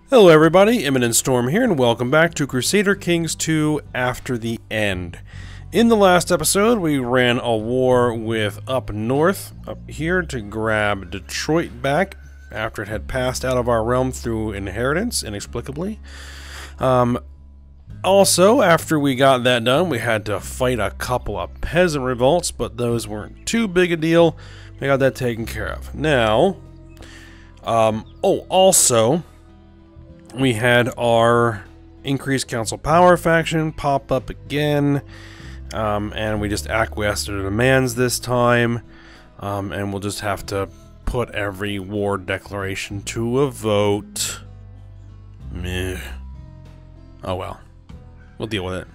Hello everybody, Imminent Storm here, and welcome back to Crusader Kings II After the End. In the last episode, we ran a war with up north, up here, to grab Detroit back after it had passed out of our realm through inheritance, inexplicably. Also, after we got that done, we had to fight a couple of peasant revolts, but those weren't too big a deal. We got that taken care of. Now, also, we had our increased council power faction pop up again, and we just acquiesced to the demands this time, and we'll just have to put every war declaration to a vote. Meh. Oh well. We'll deal with it.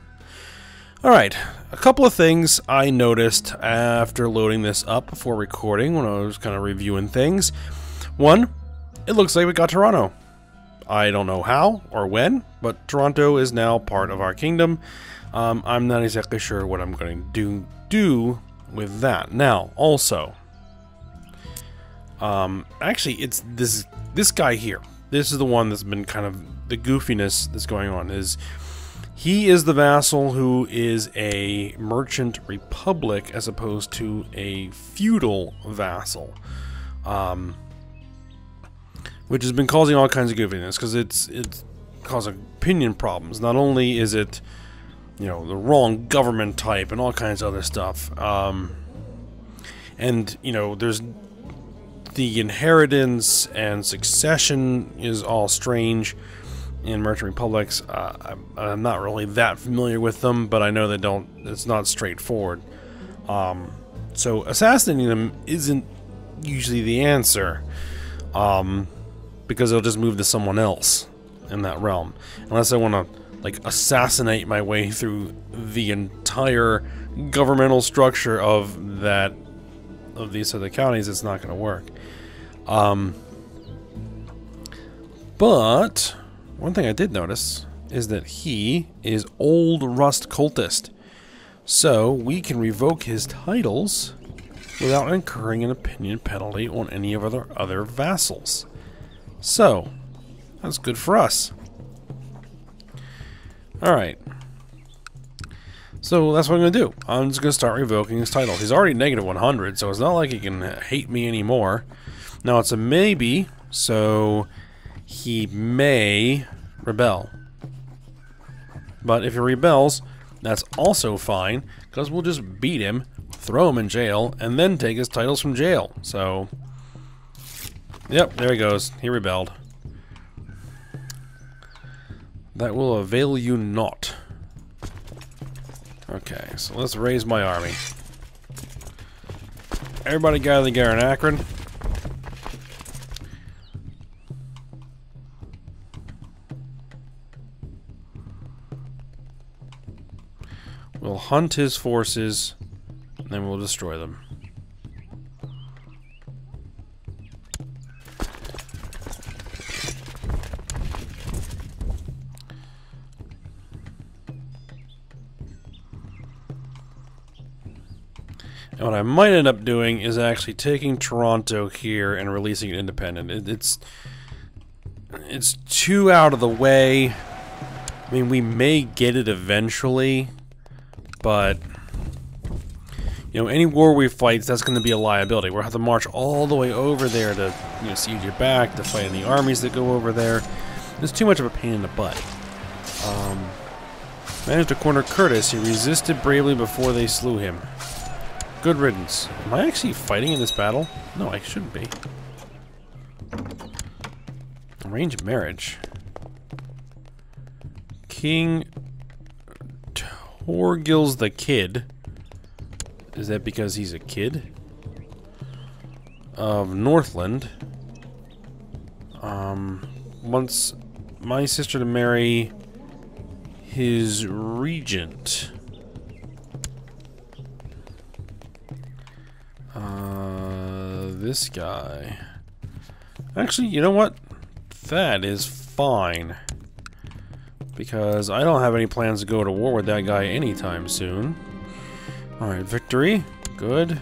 Alright, a couple of things I noticed after loading this up before recording when I was kind of reviewing things. One, it looks like we got Toronto. I don't know how or when, but Toronto is now part of our kingdom. I'm not exactly sure what I'm going to do with that. Now, also, actually, it's this guy here. This is the one that's been kind of the goofiness that's going on. He is the vassal who is a merchant republic as opposed to a feudal vassal. Which has been causing all kinds of goofiness, because it's causing opinion problems. Not only is it, you know, the wrong government type and all kinds of other stuff, and, you know, there's the inheritance and succession is all strange in merchant republics. I'm not really that familiar with them, but I know they don't, it's not straightforward. So assassinating them isn't usually the answer. Because it'll just move to someone else in that realm. Unless I want to, like, assassinate my way through the entire governmental structure of these other counties, it's not going to work. But one thing I did notice is that he is Old Rust Cultist. So we can revoke his titles without incurring an opinion penalty on any of our other vassals. So, that's good for us. Alright. So, that's what I'm going to do. I'm just going to start revoking his title. He's already negative 100, so it's not like he can hate me anymore. Now, it's a maybe, so he may rebel. But if he rebels, that's also fine, because we'll just beat him, throw him in jail, and then take his titles from jail. So, yep, there he goes. He rebelled. That will avail you not. Okay, so let's raise my army. Everybody gather together in Akron. We'll hunt his forces, and then we'll destroy them. And what I might end up doing is actually taking Toronto here and releasing it independent. It's too out of the way. I mean, we may get it eventually, but you know, any war we fight, that's going to be a liability. We'll have to march all the way over there to, you know, siege it back, to fight any armies that go over there. It's too much of a pain in the butt. Managed to corner Curtis. He resisted bravely before they slew him. Good riddance. Am I actually fighting in this battle? No, I shouldn't be. Arranged marriage. King Torgil's the Kid. Is that because he's a kid? Of Northland. Wants my sister to marry his regent. This guy. Actually, you know what? That is fine. Because I don't have any plans to go to war with that guy anytime soon. Alright, victory. Good.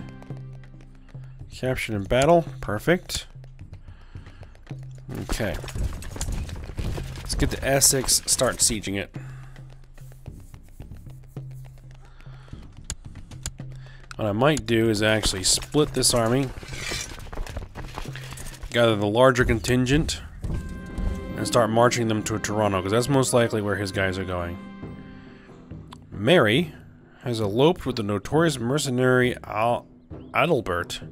Captured in battle. Perfect. Okay. Let's get to Essex, start sieging it. What I might do is actually split this army, gather the larger contingent, and start marching them to Toronto, because that's most likely where his guys are going. Mary has eloped with the notorious mercenary Adalbert.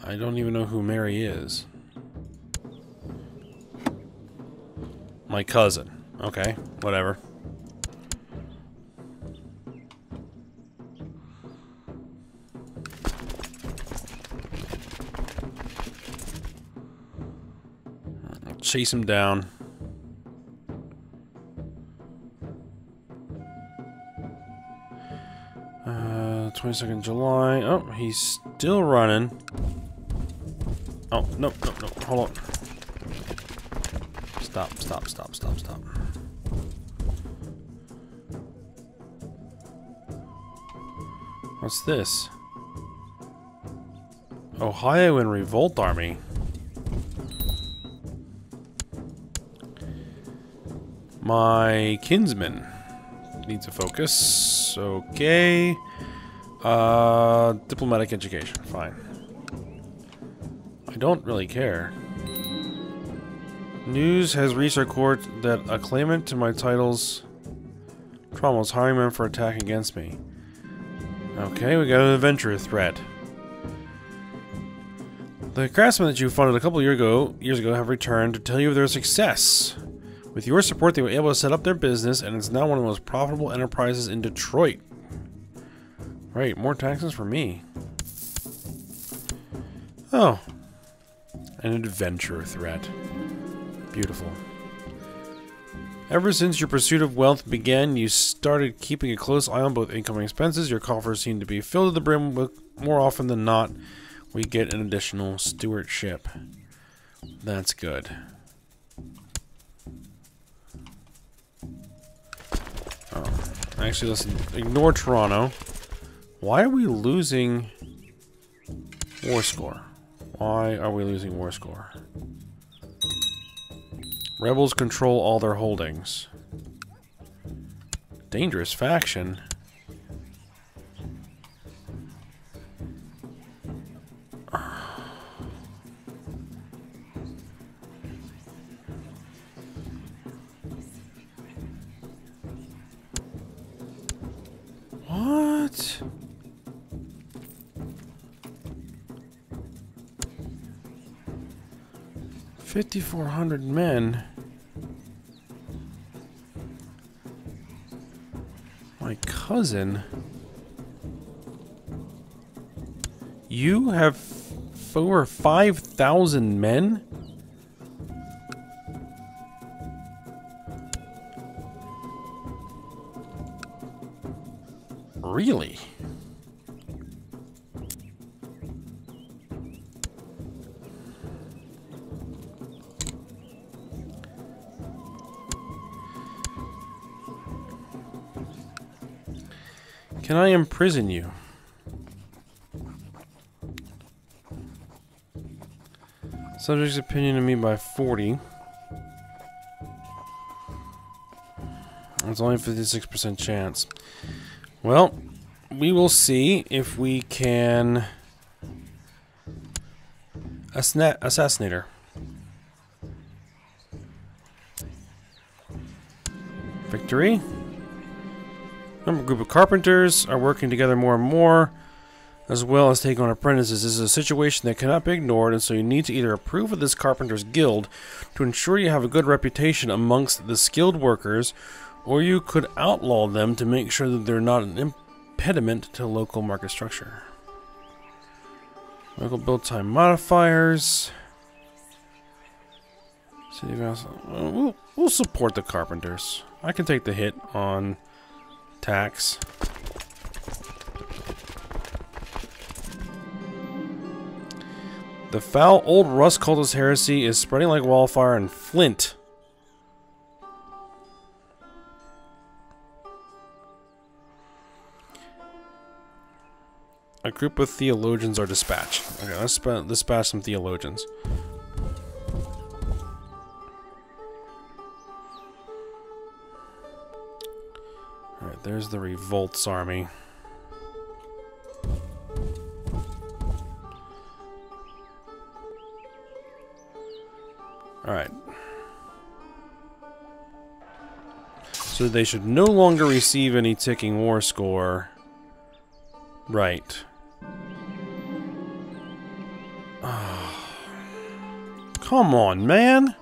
I don't even know who Mary is. My cousin. Okay, whatever. Chase him down. Uh, 22nd July. Oh, he's still running. Oh, no, no, no. Hold on. Stop, stop, stop, stop, stop. What's this? Ohio and Revolt Army. My kinsman needs a focus. Okay. Diplomatic education. Fine. I don't really care. News has reached our court that a claimant to my titles, Trauma, is hiring men for attack against me. Okay, we got an adventurer threat. The craftsmen that you funded a couple years ago have returned to tell you of their success. With your support, they were able to set up their business, and it's now one of the most profitable enterprises in Detroit. Right, more taxes for me. Oh. An adventurer threat. Beautiful. Ever since your pursuit of wealth began, you started keeping a close eye on both income and expenses. Your coffers seem to be filled to the brim, with more often than not, we get an additional stewardship. That's good. Oh, actually, let's ignore Toronto. Why are we losing war score? Why are we losing war score? Rebels control all their holdings. Dangerous faction. What? $5,400 men. My cousin. You have over 5,000 men? Really? Can I imprison you? Subject's opinion of me by 40. It's only a 56% chance. Well, we will see if we can assassinate her. Victory. A group of carpenters are working together more and more, as well as take on apprentices. This is a situation that cannot be ignored, and so you need to either approve of this carpenter's guild to ensure you have a good reputation amongst the skilled workers, or you could outlaw them to make sure that they're not an impediment to local market structure. Local build time modifiers. City vassal. We'll support the carpenters. I can take the hit on tax. The foul old Rust cultist heresy is spreading like wildfire in Flint. A group of theologians are dispatched. Okay, let's dispatch some theologians. there's the Revolt's army. Alright. So they should no longer receive any ticking war score. Right. Come on, man!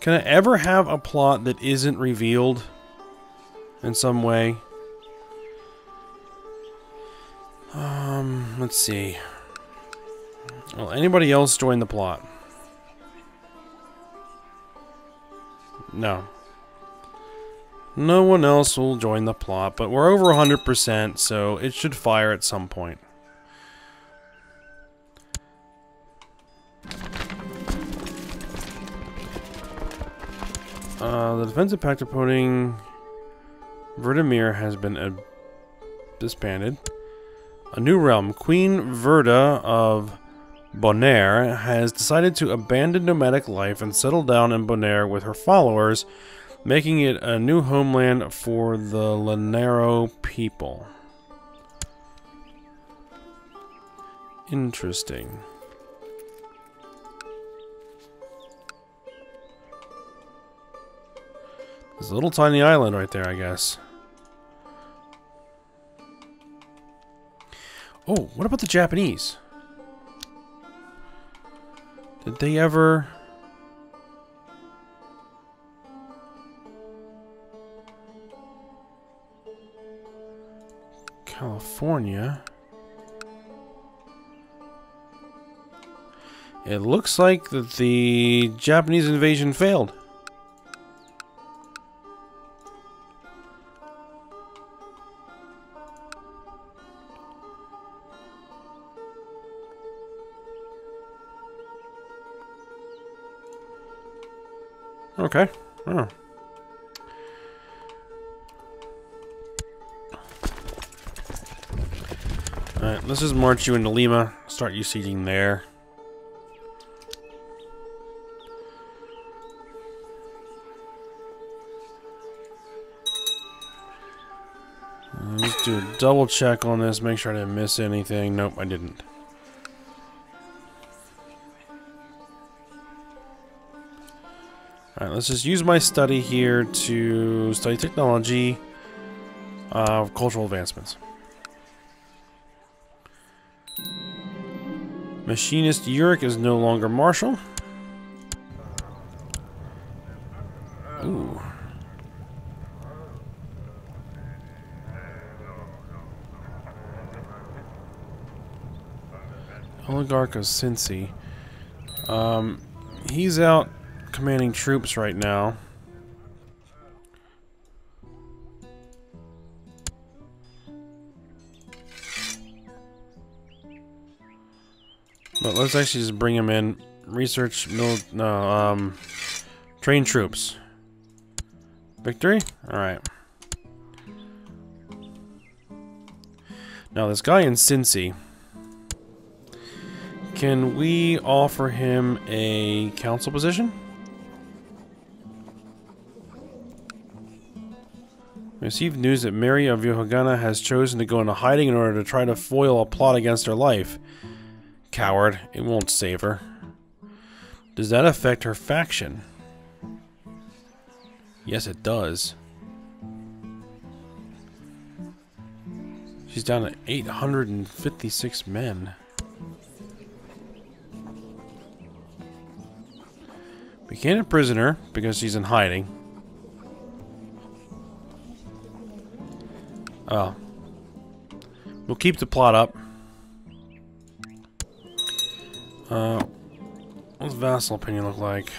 Can I ever have a plot that isn't revealed in some way? Let's see. Will anybody else join the plot? No. No one else will join the plot, but we're over 100%, so it should fire at some point. The defensive pact opposing Verdemir has been disbanded. A new realm, Queen Verda of Bonaire, has decided to abandon nomadic life and settle down in Bonaire with her followers, making it a new homeland for the Lanero people. Interesting. There's a little tiny island right there, I guess. Oh, what about the Japanese? Did they ever... California. It looks like that the Japanese invasion failed. Okay. Oh. Alright, let's just march you into Lima. Start you sieging there. Let's do a double check on this, make sure I didn't miss anything. Nope, I didn't. Alright, let's just use my study here to study technology, cultural advancements. Machinist Uric is no longer marshal. Ooh. Oligarch of Cincy. He's out commanding troops right now. But let's actually just bring him in. Research, train troops. Victory? Alright. Now this guy in Cincy. Can we offer him a council position? We received news that Mary of Yohagana has chosen to go into hiding in order to try to foil a plot against her life. Coward. It won't save her. Does that affect her faction? Yes, it does. She's down to 856 men. We can't imprison her because she's in hiding. Oh. We'll keep the plot up. What's vassal opinion look like?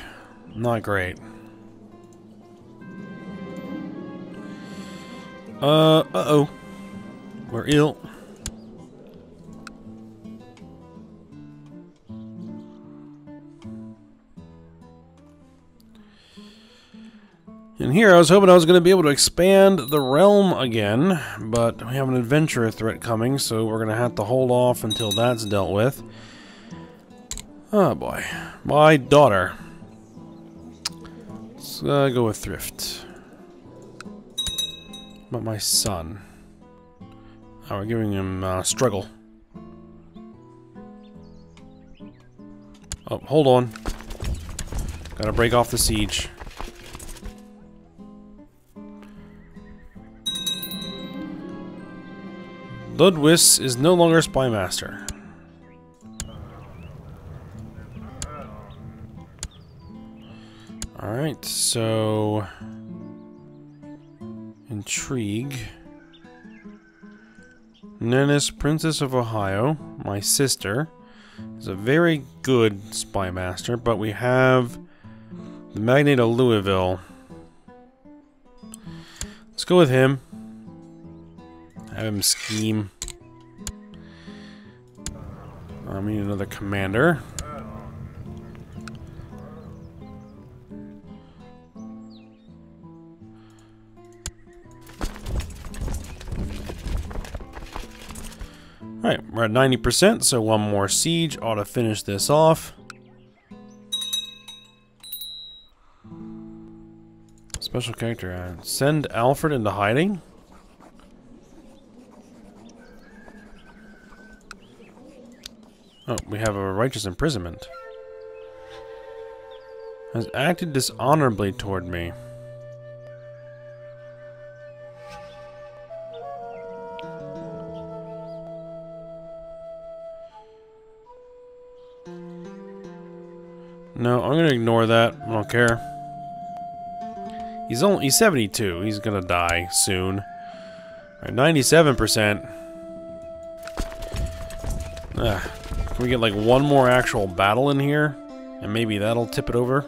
Not great. Uh-oh. We're ill. And here I was hoping I was going to be able to expand the realm again, but we have an adventurer threat coming, so we're going to have to hold off until that's dealt with. Oh boy. My daughter. Let's go with thrift. But my son. Oh, we're giving him struggle. Oh, hold on. Gotta break off the siege. Ludwig is no longer spy master. Alright, so... Intrigue. Nennis, Princess of Ohio, my sister, is a very good spy master, but we have the Magnate of Louisville. Let's go with him. Have him scheme. We need another commander. Alright, we're at 90%, so one more siege ought to finish this off. Special character. Send Alfred into hiding? Oh, we have a righteous imprisonment. Has acted dishonorably toward me. No, I'm gonna ignore that. I don't care. He's 72. He's gonna die soon. Alright, 97%. Can we get like one more actual battle in here? And maybe that'll tip it over?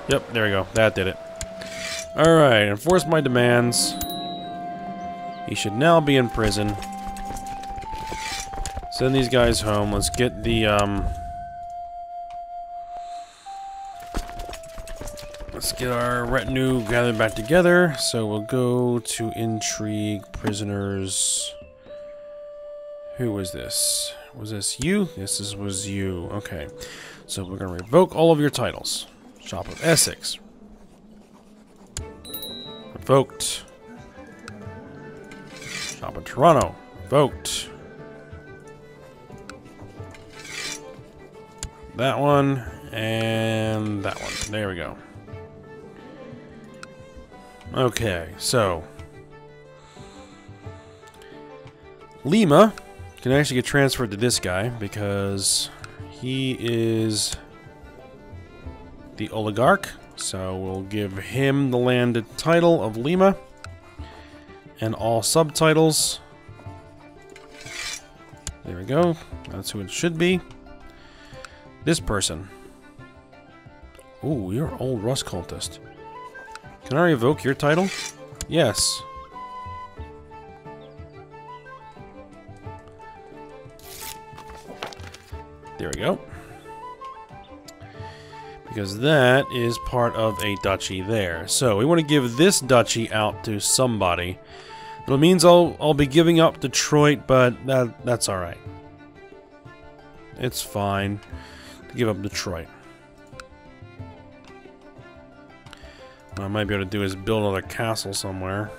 Yep, there we go. That did it. Alright, enforce my demands. He should now be in prison. Send these guys home. Let's get the, let's get our retinue gathered back together. So we'll go to intrigue, prisoners. Who was this? Was this you? This was you. Okay. So we're going to revoke all of your titles. Shop of Essex. Revoked. Shop of Toronto. Revoked. That one, and that one. There we go. Okay, so... Lima can actually get transferred to this guy, because he is the oligarch. So we'll give him the landed title of Lima, and all subtitles. There we go. That's who it should be. This person. Ooh, you're an old Rust cultist. Can I revoke your title? Yes. There we go. Because that is part of a duchy there. So we want to give this duchy out to somebody. It means I'll be giving up Detroit, but that's all right. It's fine to give up Detroit. What I might be able to do is build another castle somewhere.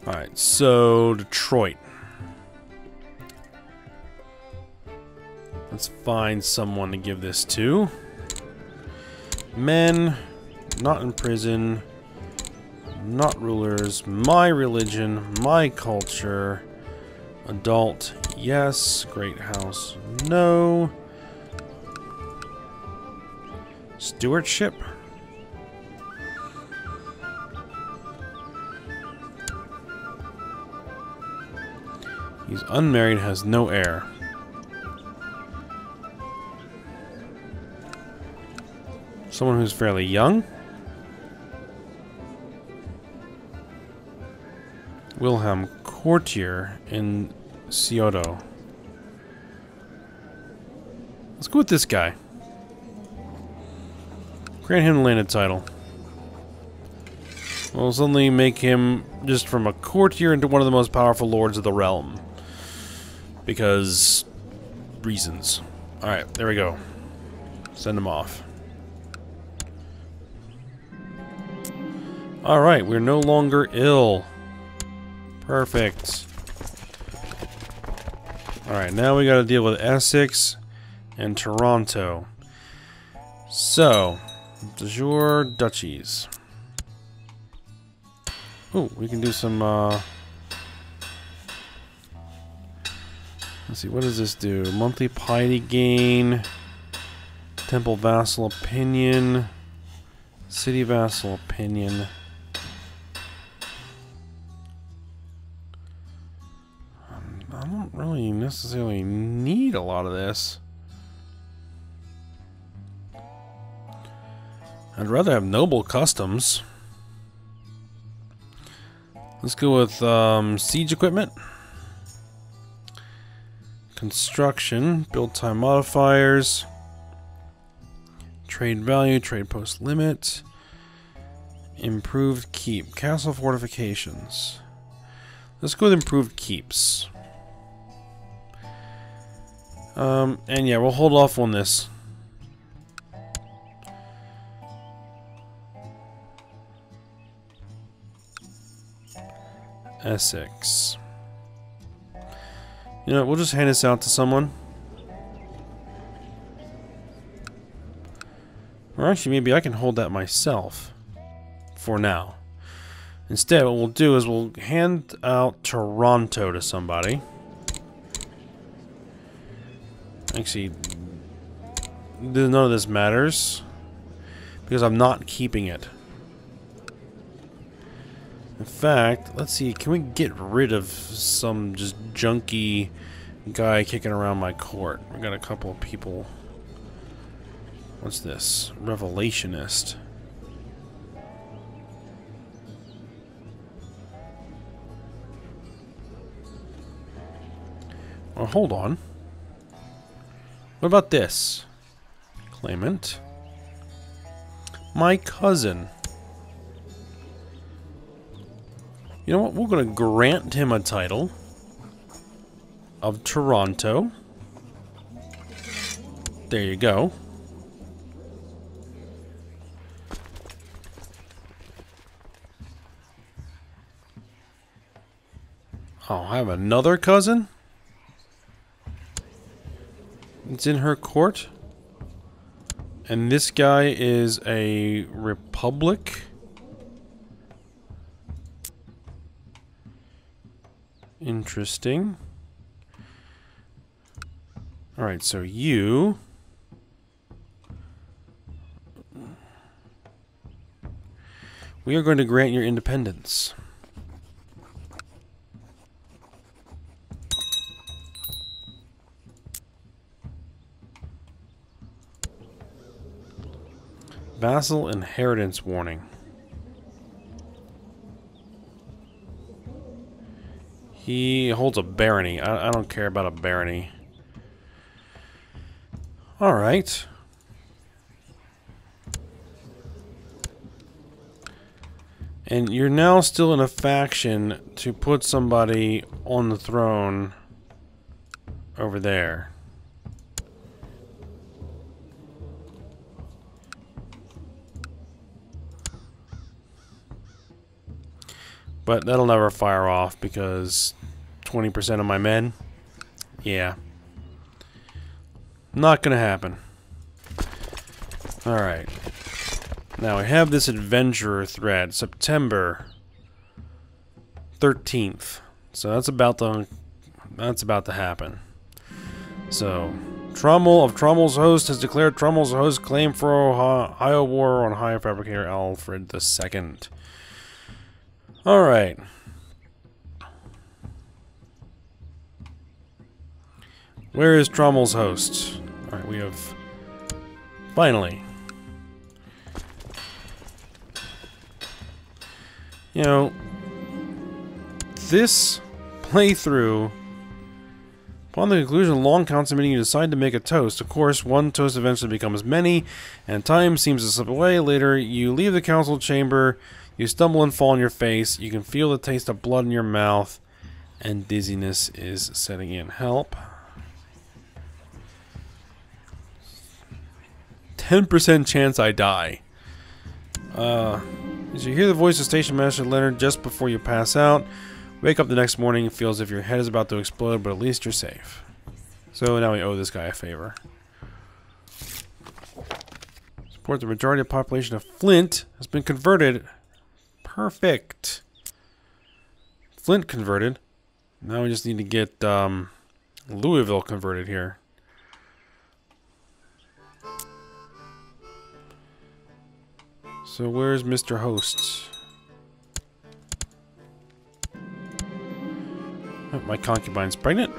Alright, so Detroit. Let's find someone to give this to. Men, not in prison, not rulers, my religion, my culture. Adult, yes. Great house, no. Stewardship. He's unmarried, has no heir. Someone who's fairly young. Wilhelm Courtier in Scioto. Let's go with this guy. Grant him the landed title. We'll suddenly make him just from a courtier into one of the most powerful lords of the realm. Because reasons. Alright, there we go. Send them off. Alright, we're no longer ill. Perfect. Alright, now we gotta deal with Essex and Toronto. So, de jure duchies. Ooh, we can do some, let's see, what does this do? Monthly piety gain, temple vassal opinion, city vassal opinion. I don't really necessarily need a lot of this. I'd rather have noble customs. Let's go with siege equipment. Construction, build time modifiers, trade value, trade post limit, improved keep, castle fortifications. Let's go with improved keeps. And yeah, we'll hold off on this. Essex. You know, we'll just hand this out to someone. Or actually, maybe I can hold that myself. For now. Instead, what we'll do is we'll hand out Toronto to somebody. Actually, none of this matters. Because I'm not keeping it. In fact, let's see, can we get rid of some just junky guy kicking around my court? We got a couple of people. What's this? Revelationist. Oh, hold on. What about this? Claimant. My cousin. You know what? We're going to grant him a title of Toronto. There you go. Oh, I have another cousin? It's in her court. And this guy is a republic. Interesting. Alright, so you... we are going to grant your independence. Vassal inheritance warning. He holds a barony. I don't care about a barony. Alright. And you're now still in a faction to put somebody on the throne over there. But that'll never fire off because 20% of my men? Yeah. Not gonna happen. Alright. Now we have this adventurer thread, September 13th. So that's about to happen. So Trommel of Trommel's Host has declared Trommel's Host claim for Ohio War on High Fabricator Alfred II. Alright. Where is Trommel's Host? Alright, we have... finally. You know, this playthrough, upon the conclusion of the long council meeting, you decide to make a toast. Of course, one toast eventually becomes many, and time seems to slip away. Later, you leave the council chamber, you stumble and fall on your face, you can feel the taste of blood in your mouth, And dizziness is setting in. Help. 10% chance I die. As you hear the voice of Station Master Leonard just before you pass out, wake up the next morning and feel as if your head is about to explode, but at least you're safe. So now we owe this guy a favor. Support the majority of the population of Flint has been converted. Perfect. Flint converted. Now we just need to get Louisville converted here. So where's Mr. Hosts? Oh, my concubine's pregnant.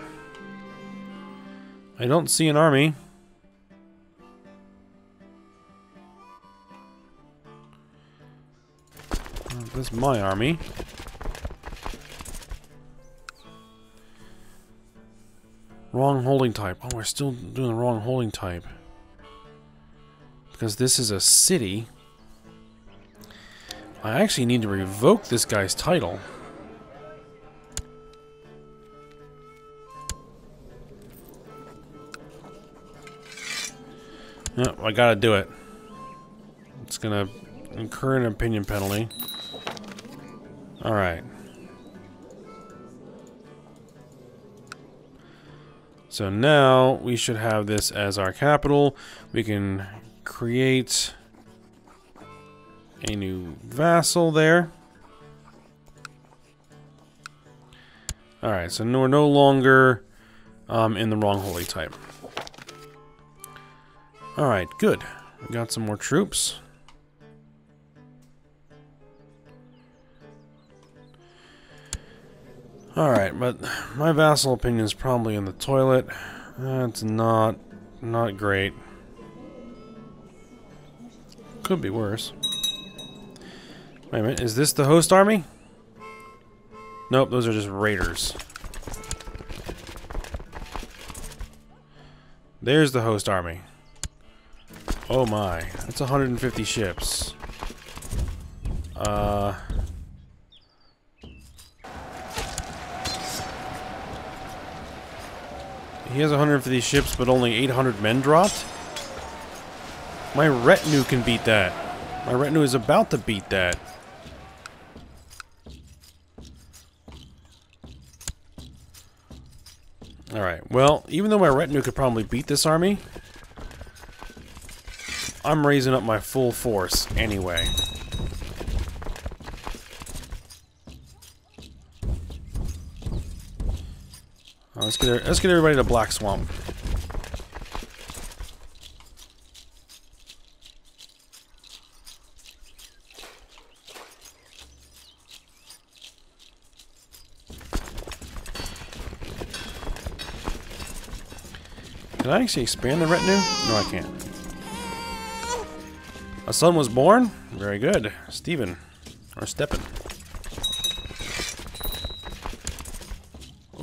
I don't see an army. This is my army. Wrong holding type. Oh, we're still doing the wrong holding type. Because this is a city. I actually need to revoke this guy's title. Yep, I gotta do it. It's gonna incur an opinion penalty. Alright. So now we should have this as our capital. We can create a new vassal there. Alright, so we're no longer in the wrong holy type. Alright, good. We got some more troops. Alright, but my vassal opinion is probably in the toilet. That's not great. Could be worse. Wait a minute, is this the host army? Nope, those are just raiders. There's the host army. Oh my, that's 150 ships. He has 150 ships, but only 800 men dropped? My retinue can beat that. My retinue is about to beat that. Alright, well, even though my retinue could probably beat this army, I'm raising up my full force anyway. Let's get everybody to Black Swamp. Can I actually expand the retinue? No, I can't. A son was born? Very good. Stephen. Or Steppen.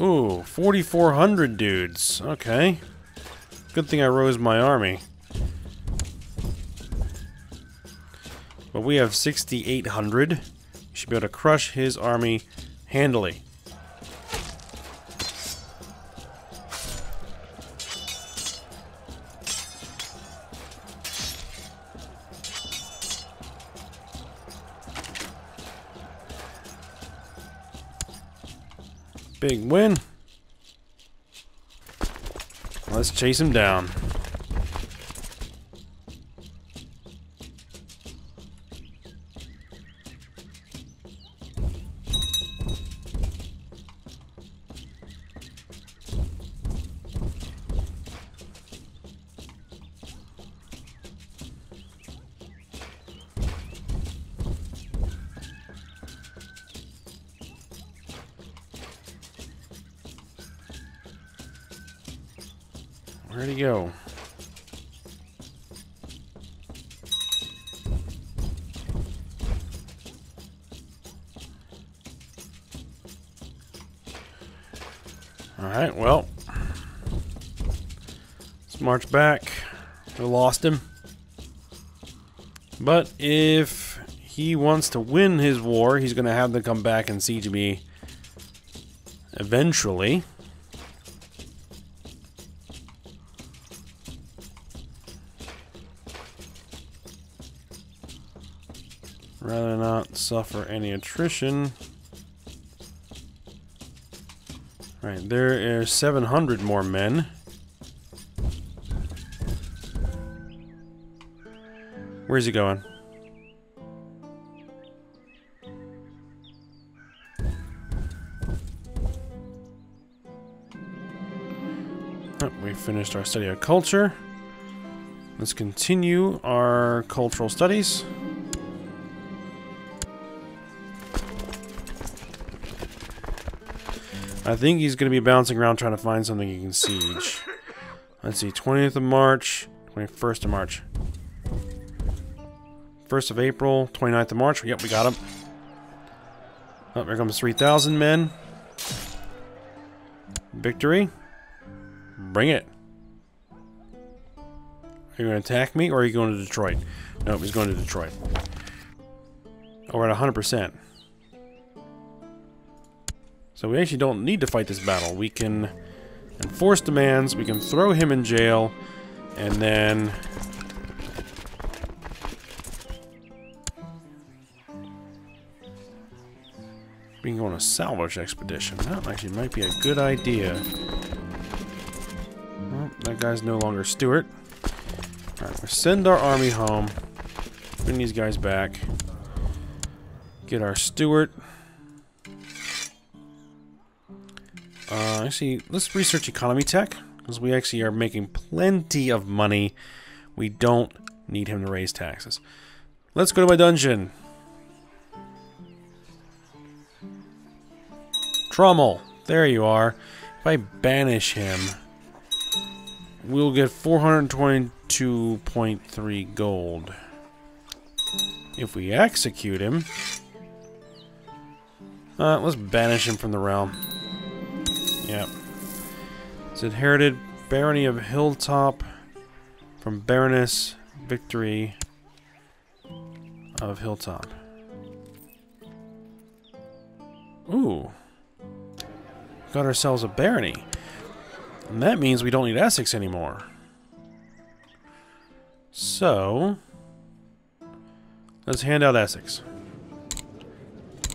Ooh, 4,400 dudes. Okay. Good thing I rose my army. But we have 6,800. We should be able to crush his army handily. Big win. Let's chase him down. Where'd he go? Alright, well. Let's march back. We lost him. But if he wants to win his war, he's going to have to come back and siege me eventually. Rather not suffer any attrition. Right, there are 700 more men. Where's he going? Oh, we finished our study of culture. Let's continue our cultural studies. I think he's going to be bouncing around trying to find something he can siege. Let's see, 20th of March, 21st of March. 1st of April, 29th of March. Yep, we got him. Oh, here comes 3,000 men. Victory. Bring it. Are you going to attack me, or are you going to Detroit? Nope, he's going to Detroit. Oh, we're at 100%. So we actually don't need to fight this battle. We can enforce demands, we can throw him in jail, and then... we can go on a salvage expedition. That actually might be a good idea. Well, that guy's no longer Stuart. Alright, we'll send our army home. Bring these guys back. Get our Stuart. Actually, let's research economy tech, because we actually are making plenty of money. We don't need him to raise taxes. Let's go to my dungeon. Trommel, there you are. If I banish him, we'll get 422.3 gold. If we execute him, let's banish him from the realm. Yep. It's inherited barony of Hilltop from Baroness Victory of Hilltop. Ooh. Got ourselves a barony. And that means we don't need Essex anymore. So, let's hand out Essex.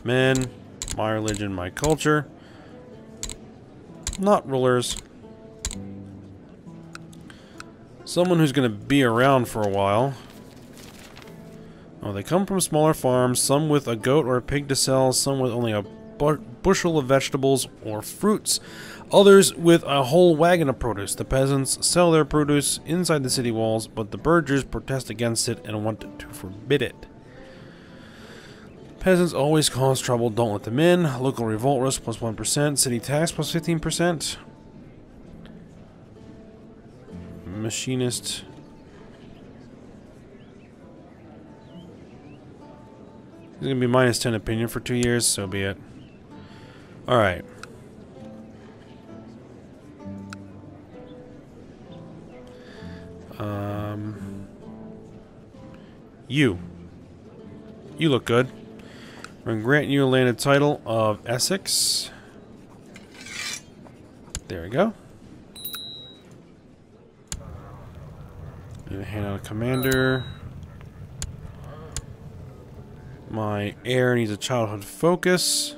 Men, my religion, my culture. Not rulers. Someone who's going to be around for a while. Oh, they come from smaller farms, some with a goat or a pig to sell, some with only a bushel of vegetables or fruits, others with a whole wagon of produce. The peasants sell their produce inside the city walls, but the burghers protest against it and want to forbid it. Peasants always cause trouble, don't let them in. Local revolt risk plus 1%. City tax plus 15%. Machinist. He's going to be minus 10 opinion for 2 years, so be it. Alright. You look good. We're going to grant you a landed title of Essex. There we go. Need to hand out a commander. My heir needs a childhood focus.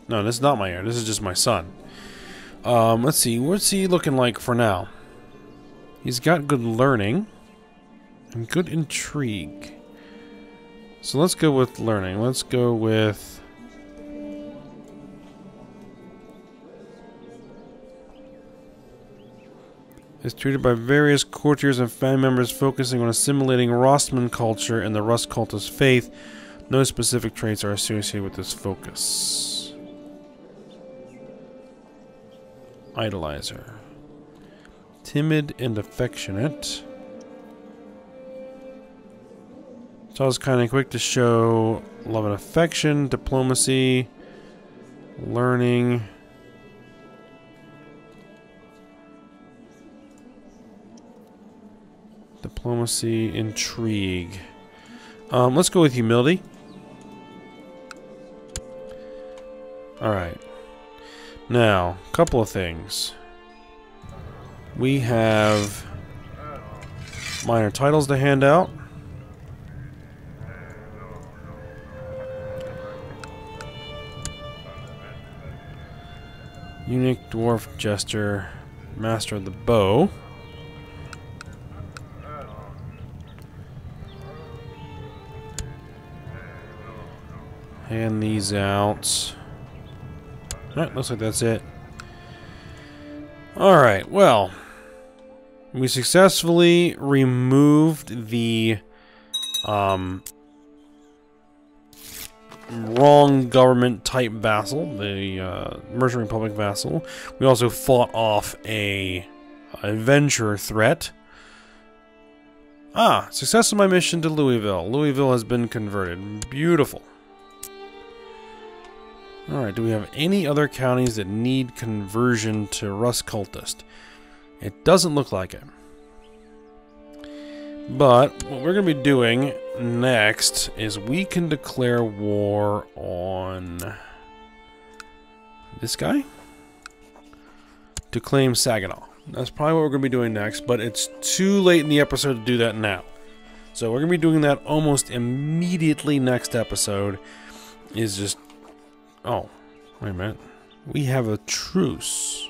No, this is not my heir. This is just my son. Let's see. What's he looking like for now? He's got good learning. And good intrigue. So let's go with learning. Let's go with... is treated by various courtiers and family members focusing on assimilating Rostman culture and the Rust cultist faith. No specific traits are associated with this focus. Idolizer. Timid and affectionate. So I was kind of quick to show love and affection, diplomacy, learning. Diplomacy, intrigue. Let's go with humility. Alright. Now, a couple of things. We have minor titles to hand out. Unique Dwarf Jester, Master of the Bow. Hand these out. Alright, looks like that's it. Alright, well. We successfully removed the wrong government type vassal, the Merchant Republic vassal. We also fought off a adventure threat. Ah, success of my mission to Louisville. Louisville has been converted. Beautiful. Alright, do we have any other counties that need conversion to Rust Cultist? It doesn't look like it. But what we're going to be doing next is we can declare war on this guy to claim Saginaw. That's probably what we're going to be doing next, but it's too late in the episode to do that now. So we're going to be doing that almost immediately next episode. Is just... Oh, wait a minute. We have a truce.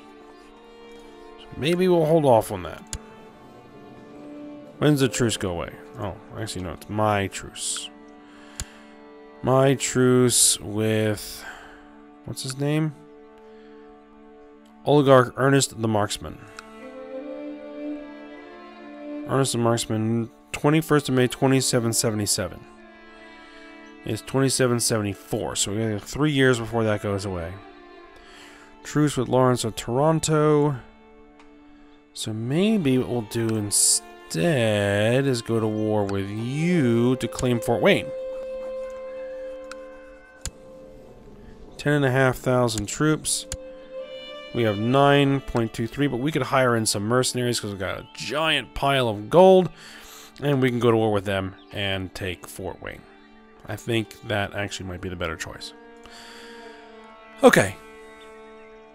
So maybe we'll hold off on that. When's the truce go away? Oh, actually, no, it's my truce. My truce with... What's his name? Oligarch Ernest the Marksman. Ernest the Marksman, 21st of May, 2777. It's 2774, so we have 3 years before that goes away. Truce with Lawrence of Toronto. So maybe what we'll do instead is go to war with you to claim Fort Wayne. 10,500 troops. We have 9.23, but we could hire in some mercenaries because we've got a giant pile of gold. And we can go to war with them and take Fort Wayne. I think that actually might be the better choice. Okay.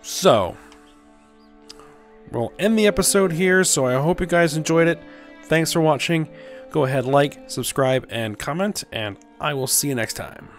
So, we'll end the episode here, so I hope you guys enjoyed it. Thanks for watching. Go ahead, like, subscribe, and comment, and I will see you next time.